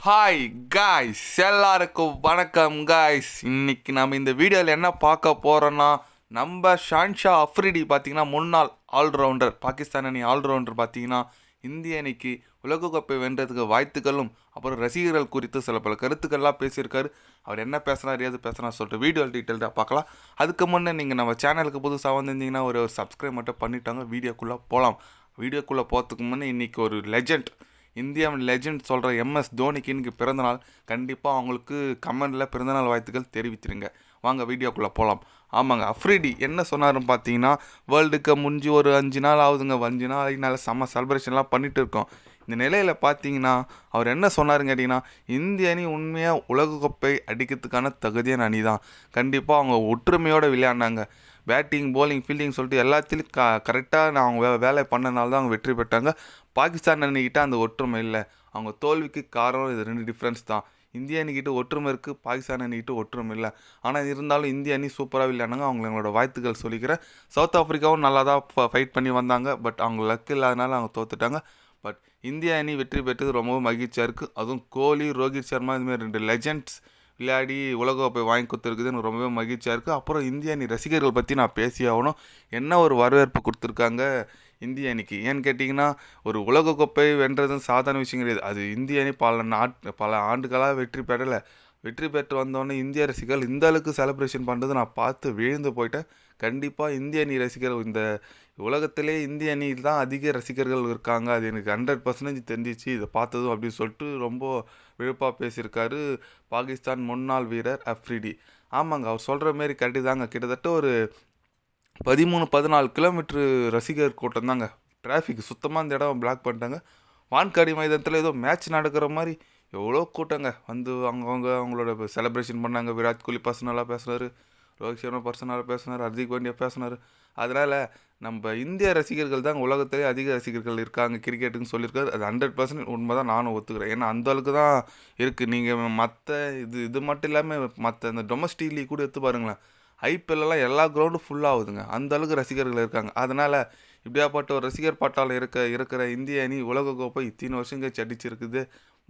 Hi guys, எல்லாருக்கும் வணக்கம் guys. இன்னைக்கு நம்ம இந்த வீடியோவில் என்ன பார்க்க போகிறோன்னா, நம்ம ஷான்ஷா அஃப்ரிடி பார்த்தீங்கன்னா முன்னாள் ஆல்ரவுண்டர், பாகிஸ்தான் அணி ஆல்ரவுண்டர் பார்த்தீங்கன்னா இந்திய அணிக்கு உலகக்கோப்பை வென்றதுக்கு வாழ்த்துக்களும் அப்புறம் ரசிகர்கள் குறித்து சில பல கருத்துக்கள்லாம் பேசியிருக்காரு. அவர் என்ன பேசுனார் ஏது பேசுனார் சொல்லிட்டு வீடியோ டீட்டெயில்டாக பார்க்கலாம். அதுக்கு முன்னே நீங்கள் நம்ம சேனலுக்கு புதுசாக வந்திருந்தீங்கன்னா ஒரு சப்ஸ்கிரைப் மட்டும் பண்ணிட்டாங்க. வீடியோக்குள்ளே போகலாம். வீடியோக்குள்ளே போகிறதுக்கு முன்னே இன்றைக்கி ஒரு லெஜண்ட், இந்தியாவின் லெஜண்ட் சொல்கிற எம்எஸ் தோனிக்கு இன்றைக்கி பிறந்தநாள். கண்டிப்பாக அவங்களுக்கு கமெண்டில் பிறந்தநாள் வாழ்த்துக்கள் தெரிவித்திருங்க. வாங்க வீடியோக்குள்ளே போகலாம். ஆமாங்க, அஃப்ரிடி என்ன சொன்னார்னு பார்த்தீங்கன்னா, வேர்ல்டு கப் முடிஞ்சு ஒரு 5 நாள் ஆகுதுங்க. 5 நாள் ஆகினால செம்ம செலிப்ரேஷன்லாம் பண்ணிகிட்டு இருக்கோம். இந்த நிலையில் பார்த்தீங்கன்னா அவர் என்ன சொன்னாருன்னு கேட்டிங்கன்னா, இந்திய அணி உண்மையாக உலகக்கோப்பை அடிக்கிறதுக்கான தகுதியான அணி தான். கண்டிப்பாக அவங்க ஒற்றுமையோடு விளையாடினாங்க. பேட்டிங், போலிங், ஃபீல்டிங் சொல்லிட்டு எல்லாத்துலேயும் கரெக்டாக அவங்க வேலை பண்ணனால தான் அவங்க வெற்றி பெற்றாங்க. பாகிஸ்தான் அணிக்கிட்ட அந்த ஒற்றுமை இல்லை. அவங்க தோல்விக்கு காரணம் இது 2 டிஃப்ரென்ஸ் தான். இந்திய அணிக்கிட்ட ஒற்றுமை இருக்குது, பாகிஸ்தான் அணிக்கிட்ட ஒற்றுமை இல்லை. ஆனால் இருந்தாலும் இந்திய அணி சூப்பராக விளையாடுனாங்க. அவங்களோட வாழ்த்துக்கள் சொல்லிக்கிறேன். சவுத் ஆஃப்ரிக்காவும் நல்லா தான் ஃபைட் பண்ணி வந்தாங்க. பட் அவங்க லக் இல்லாதனால அவங்க தோத்துட்டாங்க. பட் இந்திய அணி வெற்றி பெற்றது ரொம்பவும் மகிழ்ச்சியாக இருக்குது. அதுவும் கோலி, ரோஹித் சர்மா இதுமாதிரி 2 லெஜண்ட்ஸ் விளையாடி உலகக்கோப்பை வாங்கி கொடுத்துருக்குது. எனக்கு ரொம்பவே மகிழ்ச்சியாக இருக்குது. அப்புறம் இந்திய அணி ரசிகர்கள் பற்றி நான் பேசி ஆகணும். என்ன ஒரு வரவேற்பு கொடுத்துருக்காங்க இந்திய அணிக்கு. ஏன்னு கேட்டிங்கன்னா, ஒரு உலகக்கோப்பை வென்றதும் சாதாரண விஷயம் கிடையாது. அது இந்திய அணி பல ஆண்டுகளாக வெற்றி பெறலை. வெற்றி பெற்று வந்தோடனே இந்திய ரசிகர்கள் இந்த அளவுக்கு செலிப்ரேஷன் பண்ணுறது நான் பார்த்து விழுந்து போயிட்டேன். கண்டிப்பாக இந்திய அணி ரசிகர்கள், இந்த உலகத்திலே இந்திய அணியில் தான் அதிக ரசிகர்கள் இருக்காங்க. அது எனக்கு 100% தெரிஞ்சிச்சு இதை பார்த்ததும் அப்படின்னு சொல்லிட்டு ரொம்ப விழுப்பாக பேசியிருக்காரு பாகிஸ்தான் முன்னாள் வீரர் அஃப்ரிடி. ஆமாங்க, அவர் சொல்கிற மாரி கரெக்டு தாங்க. கிட்டத்தட்ட ஒரு 13-14 கிலோமீட்ரு ரசிகர் கூட்டம் தாங்க. டிராஃபிக் சுத்தமாக இந்த இடம் பிளாக் பண்ணிட்டாங்க. வான்காடி மைதானத்தில் ஏதோ மேட்ச் நடக்கிற மாதிரி எவ்வளோ கூட்டங்க வந்து அவங்களோட செலிப்ரேஷன் பண்ணாங்க. விராட் கோலி பர்சனலாக பேசுனார், ரோஹித் சர்மா பர்சனலாக பேசினார், ஹர்திக் பாண்டியா பேசினார். அதனால் நம்ம இந்திய ரசிகர்கள் தான் உலகத்திலே அதிக ரசிகர்கள் இருக்காங்க கிரிக்கெட்டுன்னு சொல்லியிருக்காரு. அது 100% உண்மை தான், நானும் ஒத்துக்கிறேன். ஏன்னா அந்த அளவுக்கு தான் இருக்குது. நீங்கள் மற்ற இது மட்டும் இல்லாமல் மற்ற இந்த டொமஸ்டிக் லீக் கூட எடுத்து பாருங்களேன். ஐபிஎல்லாம் எல்லா கிரவுண்டும் ஃபுல்லாகுதுங்க. அந்த அளவுக்கு ரசிகர்கள் இருக்காங்க. அதனால் இப்படியாப்பட்ட ஒரு ரசிகர் பட்டாளம் இருக்கிற இந்திய அணி உலகக்கோப்பை இத்தனை வருஷம் கழிச்சு அடிச்சிருக்குது.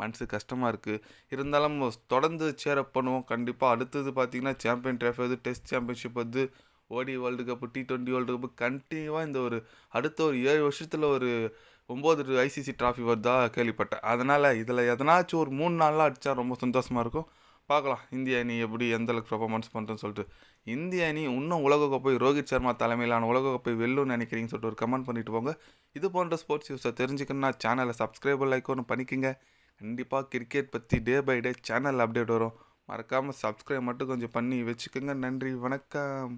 மனசு கஷ்டமாக இருக்குது. இருந்தாலும் தொடர்ந்து சேரப் பண்ணுவோம். கண்டிப்பாக அடுத்தது பார்த்திங்கன்னா சாம்பியன் ட்ராஃபி வருது, டெஸ்ட் சாம்பியன்ஷிப் வருது, ஓடி world cup, T20 world cup. கண்டினியூவாக இந்த ஒரு அடுத்த ஒரு 7 வருஷத்தில் ஒரு 9 ஐசிசி ட்ராஃபி வருதா கேள்விப்பட்டேன். அதனால் இதில் எதனாச்சும் ஒரு 3 நாளில் அடித்தா ரொம்ப சந்தோஷமாக இருக்கும். பார்க்கலாம் இந்திய அணி எப்படி எந்த அளவுக்கு பர்ஃபார்மன்ஸ் பண்ணுறேன்னு சொல்லிட்டு. இந்திய அணி இன்னும் உலகக்கோப்பை ரோஹித் சர்மா தலைமையிலான உலகக்கோப்பை வெல்லும்னு நினைக்கிறீங்கன்னு சொல்லிட்டு ஒரு கமெண்ட் பண்ணிட்டு போங்க. இது போன்ற ஸ்போர்ட்ஸ் நியூஸை தெரிஞ்சுக்கணுன்னா சேனலை சப்ஸ்கிரைபர் லைக் ஒன்று பண்ணிக்கோங்க. கண்டிப்பாக கிரிக்கெட் பற்றி day by day channel update வரும். மறக்காமல் சப்ஸ்கிரைப் மட்டும் கொஞ்சம் பண்ணி வச்சுக்கோங்க. நன்றி, வணக்கம்.